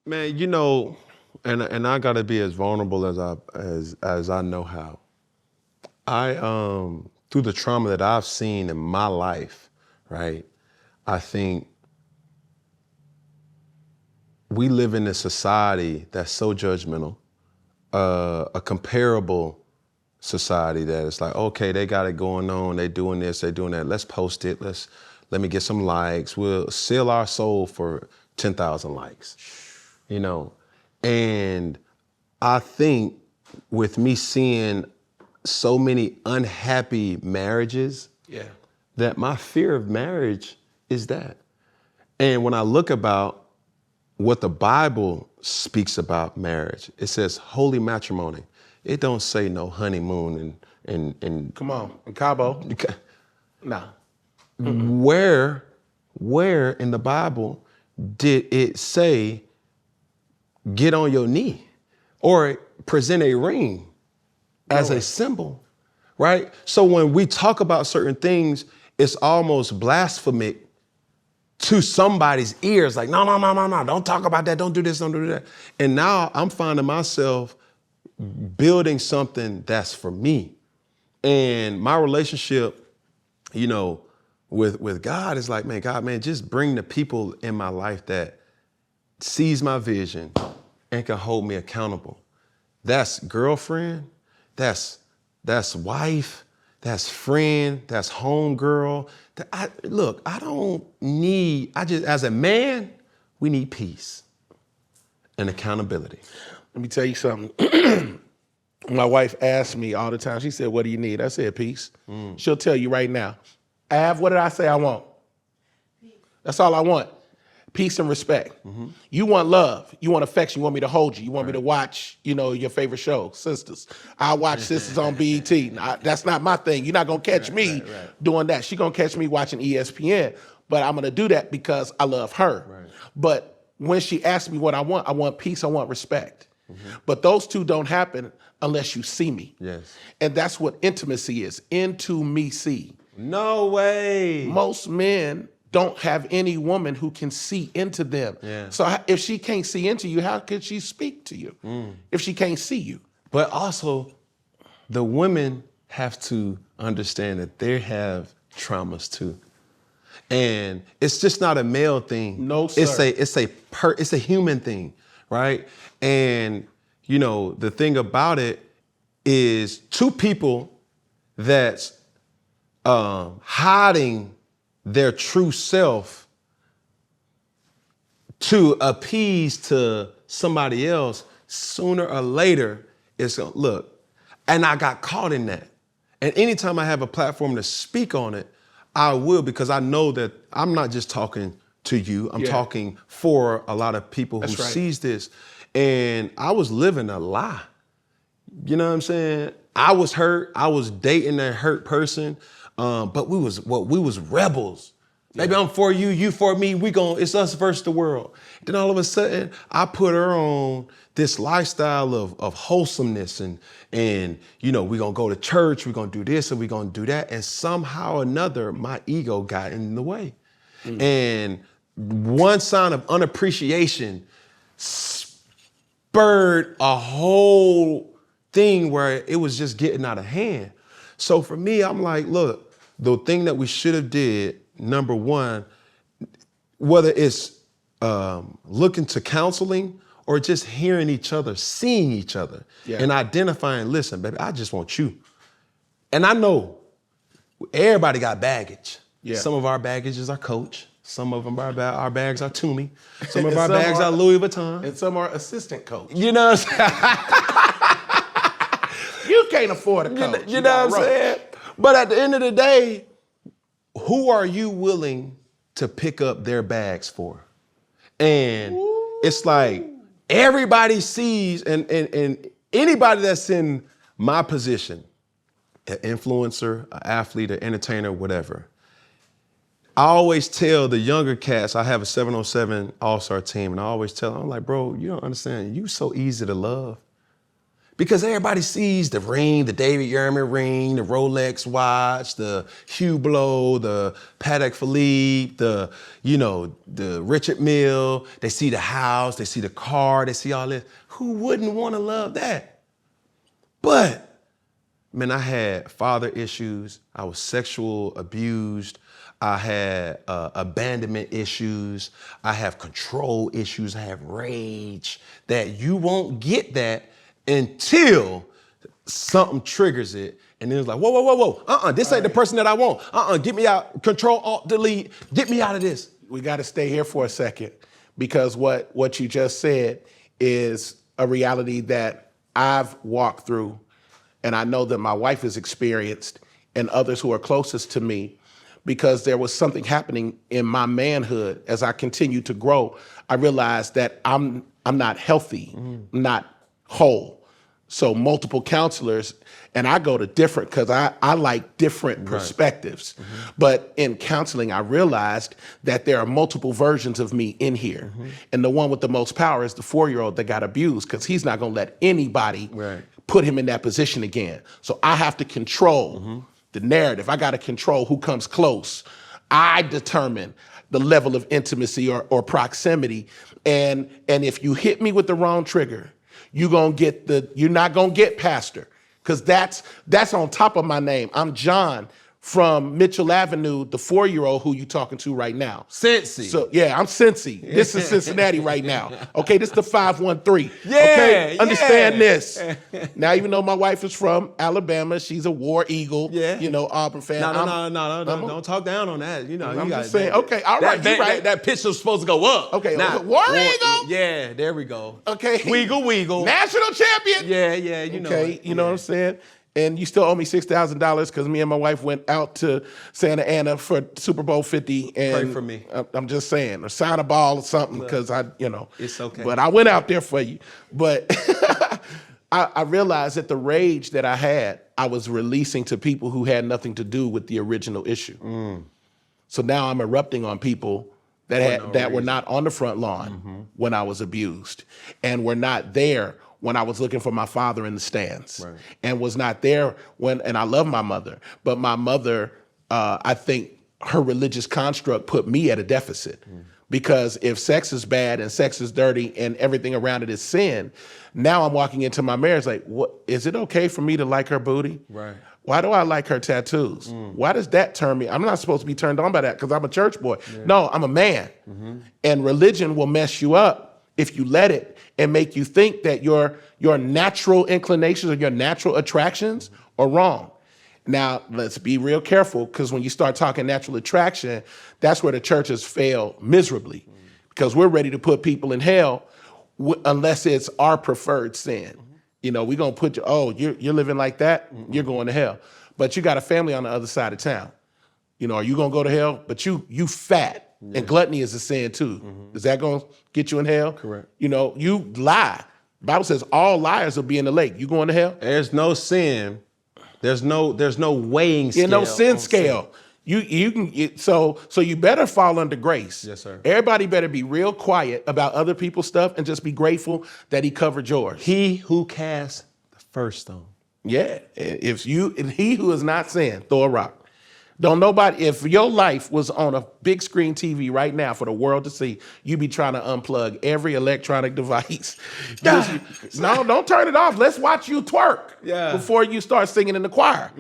Man, and I gotta be as vulnerable as I know how. I through the trauma that I've seen in my life, right? I think we live in a society that's so judgmental, a comparable society that it's like, okay, they got it going on, they doing this, they doing that. Let's post it. Let me get some likes. We'll sell our soul for 10,000 likes, And I think with me seeing so many unhappy marriages, that my fear of marriage is that. And when I look about what the Bible speaks about marriage, it says holy matrimony. It don't say no honeymoon and come on, in Cabo. No. Where in the Bible did it say get on your knee or present a ring as a symbol, right? So when we talk about certain things, it's almost blasphemic to somebody's ears, like, no, don't talk about that, don't do this, don't do that. And now I'm finding myself building something that's for me. And my relationship, with God is like, man, just bring the people in my life that sees my vision and can hold me accountable. That's girlfriend, that's wife, that's friend, that's homegirl. As a man, we need peace and accountability. Let me tell you something. My wife asked me all the time, she said, what do you need? I said, peace. She'll tell you right now. What did I say I want? Peace. That's all I want. Peace and respect. Mm-hmm. You want love. You want affection. You want me to hold you. You want me to watch, your favorite show, Sisters. I watch Sisters on BET. That's not my thing. You're not going to catch me doing that. She's going to catch me watching ESPN. But I'm going to do that because I love her. Right. But when she asks me what I want peace, I want respect. Mm-hmm. But those two don't happen unless you see me. Yes. And that's what intimacy is. Into me see. No way. Most men don't have any woman who can see into them. Yeah. So if she can't see into you, how can she speak to you if she can't see you? But also, the women have to understand that they have traumas too. And it's just not a male thing. No, sir. It's a human thing, right? And, the thing about it is two people that's hiding their true self to appease to somebody else, sooner or later, it's gonna look. And I got caught in that. And anytime I have a platform to speak on it, I will, because I know that I'm not just talking to you, I'm talking for a lot of people who sees this. And I was living a lie. You know what I'm saying? I was hurt, I was dating a hurt person. But we was rebels. Maybe I'm for you, you for me. It's us versus the world. Then all of a sudden, I put her on this lifestyle of wholesomeness and we're gonna go to church, we're gonna do this and we're gonna do that. And somehow or another, my ego got in the way. And one sign of unappreciation spurred a whole thing where it was just getting out of hand. So for me, I'm like, look, the thing that we should have did, number one, whether it's looking to counseling or just hearing each other, seeing each other, and identifying, listen, baby, I just want you. And I know everybody got baggage. Yeah. Some of our baggage is our coach. Some of them our bags are Toomey. Some of our bags are Louis Vuitton. And some are assistant coach. You know what I'm saying? You can't afford a coach. You know what I'm saying? But at the end of the day, who are you willing to pick up their bags for? And it's like everybody sees, and anybody that's in my position, an influencer, an athlete, an entertainer, whatever, I always tell the younger cats, I have a 707 All-Star team, and I always tell them, I'm like, bro, you don't understand, you so easy to love. Because everybody sees the ring, the David Yurman ring, the Rolex watch, the Hublot, the Patek Philippe, the Richard Mille. They see the house, they see the car, they see all this. Who wouldn't want to love that? But, man, I had father issues. I was sexual abused. I had abandonment issues. I have control issues. I have rage. That you won't get that until something triggers it. And then it's like, whoa. This ain't the person that I want. Get me out. Control, Alt, Delete. Get me out of this. We got to stay here for a second, because what you just said is a reality that I've walked through, and I know that my wife has experienced, and others who are closest to me, because there was something happening in my manhood. As I continued to grow, I realized that I'm not healthy, not whole. So multiple counselors, and I go to different, because I like different perspectives. But in counseling, I realized that there are multiple versions of me in here. And the one with the most power is the 4-year-old that got abused, because he's not gonna let anybody put him in that position again. So I have to control the narrative. I gotta control who comes close. I determine the level of intimacy or proximity. And if you hit me with the wrong trigger, you're not gonna get pastor, because that's on top of my name. I'm John from Mitchell Avenue, the 4-year-old who you talking to right now. Cincy. So yeah, I'm Cincy. This is Cincinnati right now. Okay, this is the 513. Yeah, okay, yeah. Understand this. Now, even though my wife is from Alabama, she's a War Eagle. Yeah. Auburn fan. No, don't talk down on that. I'm just saying. Okay, all right, you're right. That pitch was supposed to go up. Okay, now, War Eagle. Yeah, there we go. Okay, Weagle. National champion. Yeah, you know. Okay, you know what I'm saying. And you still owe me $6,000, because me and my wife went out to Santa Ana for Super Bowl 50. And pray for me. I'm just saying, or sign a ball or something, because It's okay. But I went out there for you. But I realized that the rage that I had, I was releasing to people who had nothing to do with the original issue. So now I'm erupting on people that were not on the front lawn when I was abused, and were not there when I was looking for my father in the stands, and was not there and I love my mother, but my mother, I think her religious construct put me at a deficit, because if sex is bad and sex is dirty and everything around it is sin, now I'm walking into my marriage like, what, is it okay for me to like her booty? Right. Why do I like her tattoos? Why does that turn me? I'm not supposed to be turned on by that, because I'm a church boy. No, I'm a man. And religion will mess you up if you let it, and make you think that your natural inclinations or your natural attractions are wrong. Now, let's be real careful, because when you start talking natural attraction, that's where the churches fail miserably, because we're ready to put people in hell unless it's our preferred sin. We're going to put you, you're living like that, you're going to hell. But you got a family on the other side of town. Are you going to go to hell? But you fat. And gluttony is a sin too. Is that going to get you in hell? Correct. You lie. The Bible says all liars will be in the lake. You going to hell? There's no sin. There's no weighing scale. No sin scale. You can so you better fall under grace. Yes, sir. Everybody better be real quiet about other people's stuff and just be grateful that he covered yours. He who casts the first stone. Yeah. If he who is not sin, throw a rock. Don't nobody, if your life was on a big screen TV right now for the world to see, you be trying to unplug every electronic device. No, don't turn it off. Let's watch you twerk before you start singing in the choir.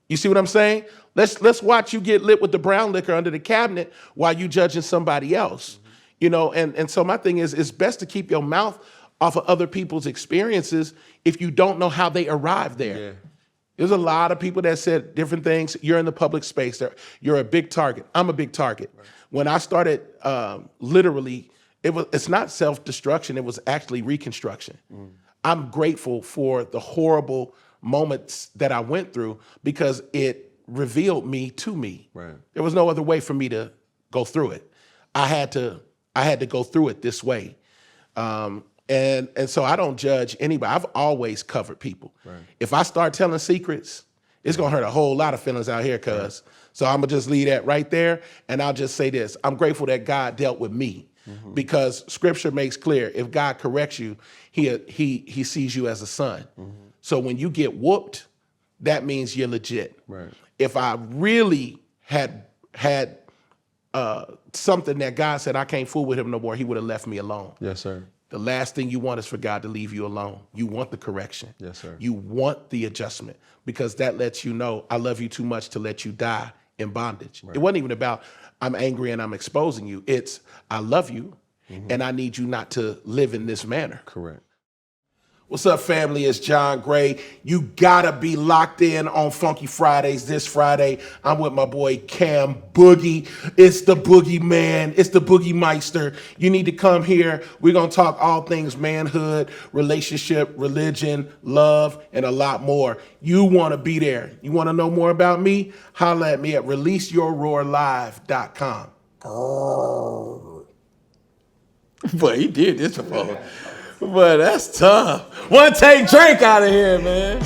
You see what I'm saying? Let's watch you get lit with the brown liquor under the cabinet while you judging somebody else. And so my thing is, it's best to keep your mouth off of other people's experiences if you don't know how they arrived there. Yeah. There's a lot of people that said different things. You're in the public space. You're a big target. I'm a big target. Right. When I started, literally, it's not self-destruction. It was actually reconstruction. I'm grateful for the horrible moments that I went through, because it revealed me to me. Right. There was no other way for me to go through it. I had to go through it this way. And so I don't judge anybody. I've always covered people. Right. If I start telling secrets, it's gonna hurt a whole lot of feelings out here, cuz. Right. So I'm gonna just leave that right there, and I'll just say this. I'm grateful that God dealt with me, because Scripture makes clear if God corrects you, he sees you as a son. So when you get whooped, that means you're legit. Right. If I really had something that God said I can't fool with him no more, he would have left me alone. Yes, sir. The last thing you want is for God to leave you alone. You want the correction. Yes, sir. You want the adjustment, because that lets you know I love you too much to let you die in bondage. Right. It wasn't even about I'm angry and I'm exposing you. It's I love you and I need you not to live in this manner. Correct. What's up, family? It's John Gray. You gotta be locked in on Funky Fridays this Friday. I'm with my boy Cam Boogie. It's the Boogie Man. It's the Boogie Meister. You need to come here. We're gonna talk all things manhood, relationship, religion, love, and a lot more. You wanna be there. You wanna know more about me? Holla at me at releaseyourroarlive.com. Oh. Boy, he did this before. But that's tough. One take Drake out of here, man.